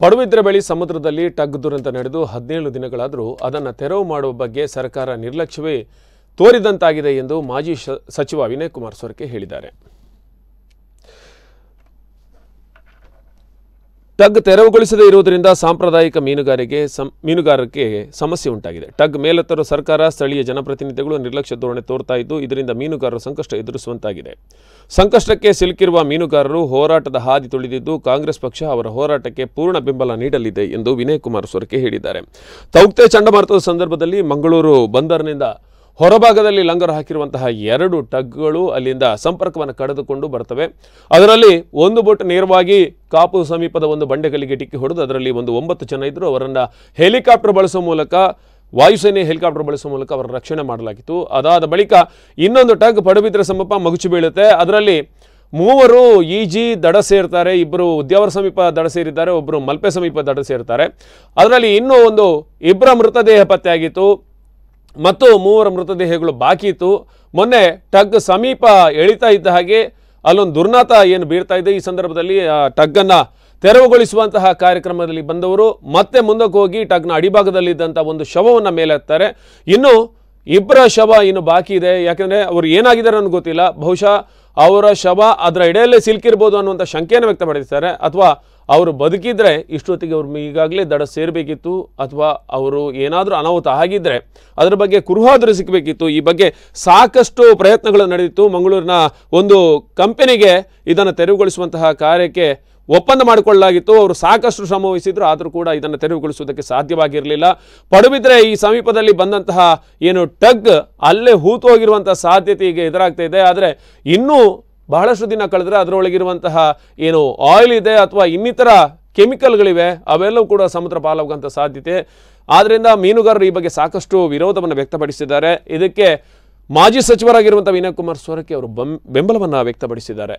ಪಡುಬಿದ್ರೆ ಬಳಿ ಸಮುದ್ರದಲ್ಲಿ ಟಗ್ ದುರಂತ ನಡೆದು 17 ದಿನಗಳಾದರೂ ಅದನ್ನು ತೆರವು ಮಾಡುವ ಬಗ್ಗೆ ಸರ್ಕಾರ ನಿರ್ಲಕ್ಷ್ಯವೇ ತೋರಿದಂತಾಗಿದೆ ಎಂದು ಮಾಜಿ ಸಚಿವ ವಿನಯ್ ಕುಮಾರ್ ಸೊರಕೆ ಹೇಳಿದ್ದಾರೆ. ಟಗ್ ತೆರವುಗೊಳಿಸದೇ ಇರುವುದರಿಂದ ಸಾಂಪ್ರದಾಯಿಕ ಮೀನುಗಾರರಿಗೆ ಸಮಸ್ಯೆ ಉಂಟಾಗಿದೆ. ಟಗ್ ಮೇಲೆತ್ತರೂ ಸರ್ಕಾರ, ಸ್ಥಳೀಯ ಜನಪ್ರತಿನಿಧಿಗಳು ನಿರ್ಲಕ್ಷ್ಯ ಧೋರಣೆ ತೋರ್ತಾ ಇದ್ದು ಇದರಿಂದ ಮೀನುಗಾರರು ಸಂಕಷ್ಟ ಎದುರಿಸುವಂತಾಗಿದೆ. ಸಂಕಷ್ಟಕ್ಕೆ ಸಿಲುಕಿರುವ ಮೀನುಗಾರರು ಹೋರಾಟದ ಹಾದಿ ತುಳಿದಿದ್ದು ಕಾಂಗ್ರೆಸ್ ಪಕ್ಷ ಅವರ ಹೋರಾಟಕ್ಕೆ ಪೂರ್ಣ ಬೆಂಬಲ ನೀಡಲಿದೆ ಎಂದು ವಿನಯ್ ಕುಮಾರ್ ಸೊರಕೆ ಹೇಳಿದ್ದಾರೆ. ತೌಕ್ತೆ ಚಂಡಮಾರುತದ ಸಂದರ್ಭದಲ್ಲಿ ಮಂಗಳೂರು ಬಂದರಿನಿಂದ ಹೊರಭಾಗದಲ್ಲಿ ಲಂಗರು ಹಾಕಿರುವಂತಹ 2 ಟಗ್ಗಳು ಅಲ್ಲಿಂದ ಸಂಪರ್ಕವನ್ನು ಕಳೆದುಕೊಂಡು ಬರ್ತವೆ. ಅದರಲ್ಲಿ ಒಂದು ಬೋಟ್ ನೇರವಾಗಿ ಕಾಪು ಸಮೀಪದ ಒಂದು ಬಂಡೆಗಲ್ಲಿಗೆ ಡಿಕ್ಕಿ ಹೊಡೆದು ಅದರಲ್ಲಿ ಒಂದು 9 ಜನ ಇದ್ದರು. ಅವರನ್ನು ಹೆಲಿಕಾಪ್ಟರ್ ಬಳಸುವ ಮೂಲಕ, ವಾಯುಸೇನೆ ಹೆಲಿಕಾಪ್ಟರ್ ಬಳಸುವ ಮೂಲಕ ಅವರ ರಕ್ಷಣೆ ಮಾಡಲಾಗಿತ್ತು. ಅದಾದ ಬಳಿಕ ಇನ್ನೊಂದು ಟಗ್ ಪಡುಬಿದ್ರೆ ಸಮೀಪ ಮಗುಚಿ ಬೀಳುತ್ತೆ. ಅದರಲ್ಲಿ 3 ಈಜಿ ದಡ ಸೇರ್ತಾರೆ, 2 ಉದ್ಯಾವರ ಸಮೀಪ ದಡ ಸೇರಿದ್ದಾರೆ, 1 ಮಲ್ಪೆ ಸಮೀಪ ದಡ ಸೇರ್ತಾರೆ. ಅದರಲ್ಲಿ ಇನ್ನೂ 2 ಮೃತದೇಹ ಪತ್ತೆಯಾಗಿತ್ತು ಮತ್ತು 3 ಮೃತದೇಹಗಳು ಬಾಕಿ ಇತ್ತು. ಮೊನ್ನೆ ಟಗ್ ಸಮೀಪ ಎಳಿತಾ ಇದ್ದ ಹಾಗೆ ಅಲ್ಲೊಂದು ದುರ್ನಾತ ಏನು ಬೀರ್ತಾ ಇದೆ. ಈ ಸಂದರ್ಭದಲ್ಲಿ ಟಗ್ಗನ್ನು ತೆರವುಗೊಳಿಸುವಂತಹ ಕಾರ್ಯಕ್ರಮದಲ್ಲಿ ಬಂದವರು ಮತ್ತೆ ಮುಂದಕ್ಕೆ ಹೋಗಿ ಟಗ್ನ ಅಡಿಭಾಗದಲ್ಲಿದ್ದಂಥ ಒಂದು ಶವವನ್ನು ಮೇಲೆತ್ತಾರೆ. ಇನ್ನು 2 ಶವ ಇನ್ನು ಬಾಕಿ ಇದೆ. ಯಾಕೆಂದರೆ ಅವರು ಏನಾಗಿದ್ದಾರೆ ಅನ್ನೋದು ಗೊತ್ತಿಲ್ಲ. ಬಹುಶಃ ಅವರ ಶವ ಅದರ ಎಡೆಯಲ್ಲೇ ಸಿಲುಕಿರ್ಬೋದು ಅನ್ನುವಂಥ ಶಂಕೆಯನ್ನು ವ್ಯಕ್ತಪಡಿಸ್ತಾರೆ. ಅಥವಾ ಅವರು ಬದುಕಿದ್ರೆ ಇಷ್ಟೊತ್ತಿಗೆ ಅವ್ರು ಈಗಾಗಲೇ ದಡ ಸೇರಬೇಕಿತ್ತು, ಅಥವಾ ಅವರು ಏನಾದರೂ ಅನಾಹುತ ಆಗಿದ್ದರೆ ಅದರ ಬಗ್ಗೆ ಕುರುಹಾದರೂ ಸಿಕ್ಕಬೇಕಿತ್ತು. ಈ ಬಗ್ಗೆ ಸಾಕಷ್ಟು ಪ್ರಯತ್ನಗಳು ನಡೆದಿತ್ತು. ಮಂಗಳೂರಿನ ಒಂದು ಕಂಪನಿಗೆ ಇದನ್ನು ತೆರವುಗೊಳಿಸುವಂತಹ ಕಾರ್ಯಕ್ಕೆ ಒಪ್ಪಂದ ಮಾಡಿಕೊಳ್ಳಲಾಗಿತ್ತು. ಅವರು ಸಾಕಷ್ಟು ಶ್ರಮ ವಹಿಸಿದ್ರು, ಆದರೂ ಕೂಡ ಇದನ್ನು ತೆರವುಗೊಳಿಸುವುದಕ್ಕೆ ಸಾಧ್ಯವಾಗಿರಲಿಲ್ಲ. ಪಡುಬಿದ್ರೆ ಈ ಸಮೀಪದಲ್ಲಿ ಬಂದಂತಹ ಏನು ಟಗ್ ಅಲ್ಲೇ ಹೂತು ಹೋಗಿರುವಂಥ ಸಾಧ್ಯತೆ ಈಗ ಎದುರಾಗ್ತಾ ಇದೆ. ಆದರೆ ಇನ್ನೂ ಬಹಳಷ್ಟು ದಿನ ಕಳೆದರೆ ಅದರೊಳಗಿರುವಂತಹ ಏನು ಆಯಿಲ್ ಇದೆ ಅಥವಾ ಇನ್ನಿತರ ಕೆಮಿಕಲ್ಗಳಿವೆ, ಅವೆಲ್ಲವೂ ಕೂಡ ಸಮುದ್ರ ಪಾಲಾಗುವಂಥ ಸಾಧ್ಯತೆ. ಆದ್ದರಿಂದ ಮೀನುಗಾರರು ಈ ಬಗ್ಗೆ ಸಾಕಷ್ಟು ವಿರೋಧವನ್ನು ವ್ಯಕ್ತಪಡಿಸಿದ್ದಾರೆ. ಇದಕ್ಕೆ ಮಾಜಿ ಸಚಿವರಾಗಿರುವಂಥ ವಿನಯ್ ಕುಮಾರ್ ಸೊರಕೆ ಅವರು ಬೆಂಬಲವನ್ನು ವ್ಯಕ್ತಪಡಿಸಿದ್ದಾರೆ.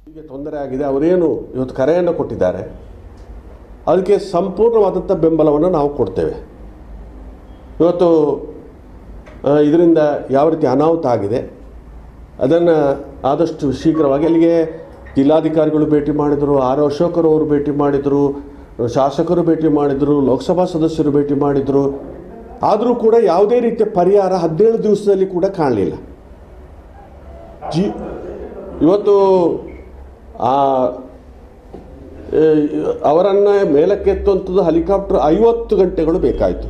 ಹೀಗೆ ತೊಂದರೆ ಆಗಿದೆ, ಅವರೇನು ಇವತ್ತು ಕರೆಯನ್ನು ಕೊಟ್ಟಿದ್ದಾರೆ ಅದಕ್ಕೆ ಸಂಪೂರ್ಣವಾದಂಥ ಬೆಂಬಲವನ್ನು ನಾವು ಕೊಡ್ತೇವೆ. ಇವತ್ತು ಇದರಿಂದ ಯಾವ ರೀತಿ ಅನಾಹುತ ಆಗಿದೆ ಅದನ್ನು ಆದಷ್ಟು ಶೀಘ್ರವಾಗಿ ಅಲ್ಲಿಗೆ ಜಿಲ್ಲಾಧಿಕಾರಿಗಳು ಭೇಟಿ ಮಾಡಿದರು, ಆರ್ ಅಶೋಕರು ಅವರು ಭೇಟಿ ಮಾಡಿದರು, ಶಾಸಕರು ಭೇಟಿ ಮಾಡಿದರು, ಲೋಕಸಭಾ ಸದಸ್ಯರು ಭೇಟಿ ಮಾಡಿದರು. ಆದರೂ ಕೂಡ ಯಾವುದೇ ರೀತಿಯ ಪರಿಹಾರ 17 ದಿವಸದಲ್ಲಿ ಕೂಡ ಕಾಣಲಿಲ್ಲ. ಇವತ್ತು ಅವರನ್ನು ಮೇಲಕ್ಕೆತ್ತುವಂಥದ್ದು ಹೆಲಿಕಾಪ್ಟರ್ 50 ಗಂಟೆಗಳು ಬೇಕಾಯಿತು.